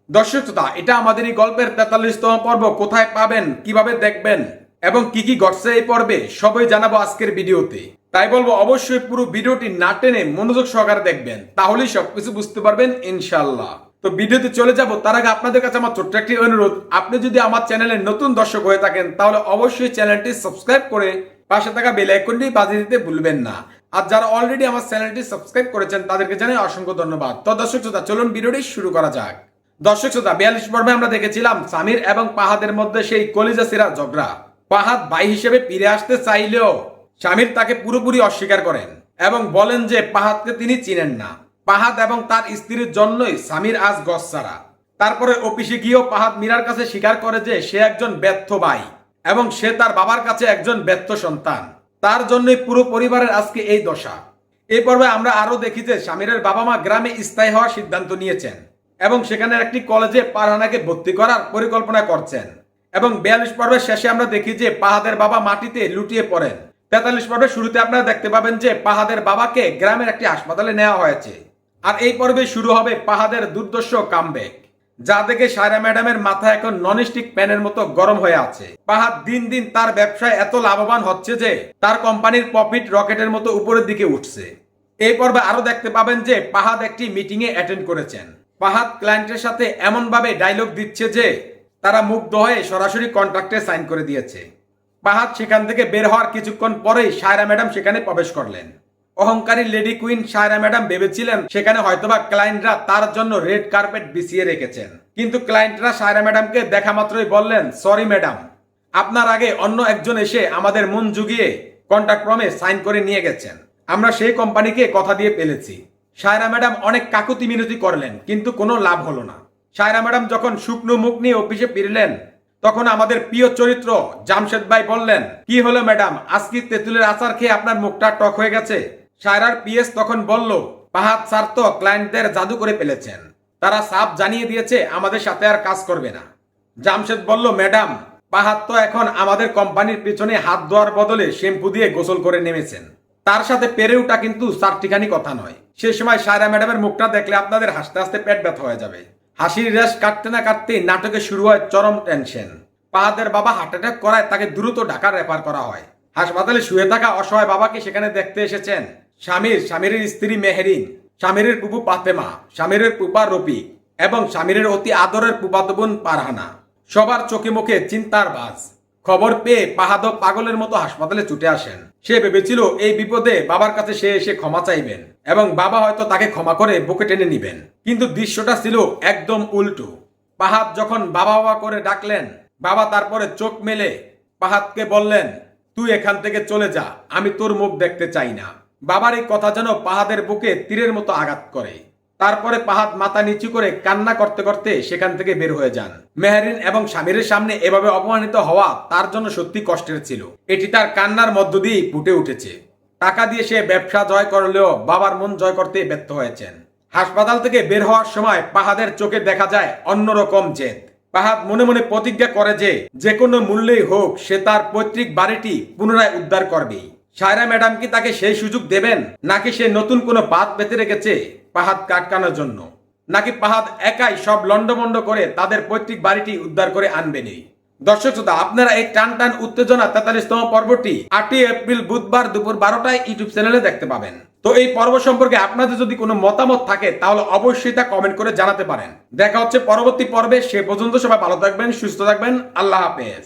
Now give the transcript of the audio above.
দর্শক শ্রোতা, এটা আমাদের এই গল্পের 43তম পর্ব। কোথায় পাবেন, কিভাবে দেখবেন এবং কি কি ঘটছে এই পর্বে সবই জানাবো আজকের ভিডিওতে। তাই বলবো অবশ্যই পুরো ভিডিওটি না টেনে মনোযোগ সহকারে দেখবেন, তাহলেই সবকিছু বুঝতে পারবেন ইনশাআল্লাহ। তো ভিডিওতে চলে যাব তার আগে আপনাদের কাছে আমার ছোট্ট একটি অনুরোধ, আপনি যদি আমার চ্যানেলের নতুন দর্শক হয়ে থাকেন তাহলে অবশ্যই চ্যানেলটি সাবস্ক্রাইব করে পাশে থাকা বেল আইকনটি বাজিয়ে দিতে ভুলবেন না। আর যারা অলরেডি আমার চ্যানেলটি সাবস্ক্রাইব করেছেন তাদেরকে জানাই অসংখ্য ধন্যবাদ। তো দর্শক শ্রোতা, চলুন ভিডিওটি শুরু করা যাক। দর্শক শ্রোতা, 42 পর্বে আমরা দেখেছিলাম সামির এবং পাহাদের মধ্যে সেই কলিজা সিরা ঝগড়া। পাহাদ ভাই হিসেবে ফিরে আসতে চাইলেও সামির তাকে পুরোপুরি অস্বীকার করেন এবং বলেন যে পাহাদকে তিনি চিনেন না। পাহাদ এবং তার স্ত্রীর জন্যই সামির আজ গচ্ছাড়া। তারপরে অফিসে গিয়েও পাহাদ মীরার কাছে স্বীকার করে যে সে একজন ব্যর্থ ভাই এবং সে তার বাবার কাছে একজন ব্যর্থ সন্তান। তার জন্যই পুরো পরিবারের আজকে এই দশা। এই পর্বে আমরা আরো দেখি যে সামিরের বাবা মা গ্রামে স্থায়ী হওয়ার সিদ্ধান্ত নিয়েছেন এবং সেখানে একটি কলেজে পারহানাকে ভর্তি করার পরিকল্পনা করছেন। এবং 42 পর্বের শেষে আমরা দেখি যে পাহাদের বাবা মাটিতে লুটিয়ে পড়েন। 43 পর্বের শুরুতে আপনারা দেখতে পাবেন যে পাহাদের বাবাকে গ্রামের একটি হাসপাতালে নেওয়া হয়েছে। আর এই পর্বে শুরু হবে পাহাদের দুর্দর্শ কামব্যাক, যা দেখে সায়রা ম্যাডামের মাথা এখন ননস্টিক প্যানের মতো গরম হয়ে আছে। পাহাদ দিন দিন তার ব্যবসায় এত লাভবান হচ্ছে যে তার কোম্পানির প্রফিট রকেটের মতো উপরের দিকে উঠছে। এই পর্বে আরো দেখতে পাবেন যে পাহাদ একটি মিটিং এ অ্যাটেন্ড করেছেন। পাহাদ ক্লায়েন্টের সাথে এমন ভাবে ডায়লগ দিচ্ছে যে তারা মুগ্ধ হয়ে সরাসরি কন্ট্রাক্টে সাইন করে দিয়েছে। পাহাদ সেখান থেকে বের হওয়ার কিছুক্ষণ পরেই সায়রা ম্যাডাম সেখানে প্রবেশ করলেন। অহংকারী লেডি কুইন সায়রা ম্যাডাম ভেবেছিলেন সেখানে হয়তোবা ক্লায়েন্টরা তার জন্য রেড কার্পেট বিছিয়ে রেখেছেন, কিন্তু ক্লায়েন্টরা সায়রা ম্যাডামকে দেখা মাত্রই বললেন, সরি ম্যাডাম, আপনার আগে অন্য একজন এসে আমাদের মন জুগিয়ে কন্ট্রাক্ট ফর্মে সাইন করে নিয়ে গেছেন। আমরা সেই কোম্পানিকে কথা দিয়ে ফেলেছি। সায়রা ম্যাডাম অনেক কাকুতি মিনতি করলেন, কিন্তু কোনো লাভ হলো না। সায়রা ম্যাডাম যখন শুকনো মুখ নিয়ে অফিসে ফিরলেন তখন আমাদের প্রিয় চরিত্র জামশেদ ভাই বললেন, কি হলো ম্যাডাম, আজকে তেঁতুলের আচার খেয়ে আপনার মুখটা টক হয়ে গেছে? সায়রার পিএস তখন বলল, পাহাদ স্যার তো ক্লায়েন্টদের জাদু করে ফেলেছেন, তারা সাফ জানিয়ে দিয়েছে আমাদের সাথে আর কাজ করবে না। জামশেদ বলল, ম্যাডাম, পাহাদ তো এখন আমাদের কোম্পানির পিছনে হাত ধোয়ার বদলে শ্যাম্পু দিয়ে গোসল করে নেমেছেন, তার সাথে পেরে ওঠা কিন্তু চারটিখানি কথা নয়। সেই সময় সায়রা ম্যাডামের মুখটা দেখলে আপনাদের হাসতে হাসতে পেট ব্যথা হয়ে যাবে। হাসির রেশ কাটতে না কাটতেই নাটকে শুরু হয় চরম টেনশন। পাহাদের বাবা হার্ট অ্যাটাক করায় তাকে দ্রুত ঢাকা রেফার করা হয়। হাসপাতালে শুয়ে থাকা অসহায় বাবাকে সেখানে দেখতে এসেছেন স্বামীরের স্ত্রী মেহেরিন, স্বামীরের পুপু পাতেমা, স্বামীরের পুপা রফিক এবং স্বামীরের অতি আদরের পুপাতো বোন পারহানা। সবার চোখে মুখে চিন্তার বাজ। খবর পেয়ে পাহাদ পাগলের মতো হাসপাতালে ছুটে আসেন। সে ভেবেছিল এই বিপদে বাবার কাছে সে এসে ক্ষমা চাইবেন এবং বাবা হয়তো তাকে ক্ষমা করে বুকে টেনে নিবেন, কিন্তু দৃশ্যটা ছিল একদম উল্টো। পাহাদ যখন বাবা বাবা করে ডাকলেন, বাবা তারপরে চোখ মেলে পাহাদকে বললেন, তুই এখান থেকে চলে যা, আমি তোর মুখ দেখতে চাই না। বাবার এই কথা যেন পাহাদের বুকে তীরের মতো আঘাত করে। তারপরে পাহাদ মাথা নিচু করে কান্না করতে করতে সেখান থেকে বের হয়ে যান। মেহেরিন এবং স্বামীর সামনে এভাবে অপমানিত হওয়া তার জন্য সত্যি কষ্টের ছিল। এটি তার কান্নার মধ্য দিয়েই ফুটে উঠেছে। টাকা দিয়ে সে ব্যবসা জয় করলেও বাবার মন জয় করতে ব্যর্থ হয়েছেন। হাসপাতাল থেকে বের হওয়ার সময় পাহাদের চোখে দেখা যায় অন্যরকম জেদ। পাহাদ মনে মনে প্রতিজ্ঞা করে যে কোনো মূল্যেই হোক সে তার পৈতৃক বাড়িটি পুনরায় উদ্ধার করবেই। সায়রা ম্যাডাম কি তাকে সেই সুযোগ দেবেন, নাকি সে নতুন কোনো পাত পেতে রেখেছে পাহাদ কাটকানোর জন্য, নাকি পাহাদ একাই সব লন্ডমন্ড করে তাদের পৈতৃক বাড়িটি উদ্ধার করে আনবেনই? দর্শক শ্রোতা, আপনারা এই টান টান উত্তেজনা 43তম পর্বটি 8 এপ্রিল বুধবার দুপুর 12টায় ইউটিউব চ্যানেলে দেখতে পাবেন। তো এই পর্ব সম্পর্কে আপনাদের যদি কোনো মতামত থাকে তাহলে অবশ্যই তা কমেন্ট করে জানাতে পারেন। দেখা হচ্ছে পরবর্তী পর্বে। সে পর্যন্ত সবাই ভালো থাকবেন, সুস্থ থাকবেন। আল্লাহ হাফেজ।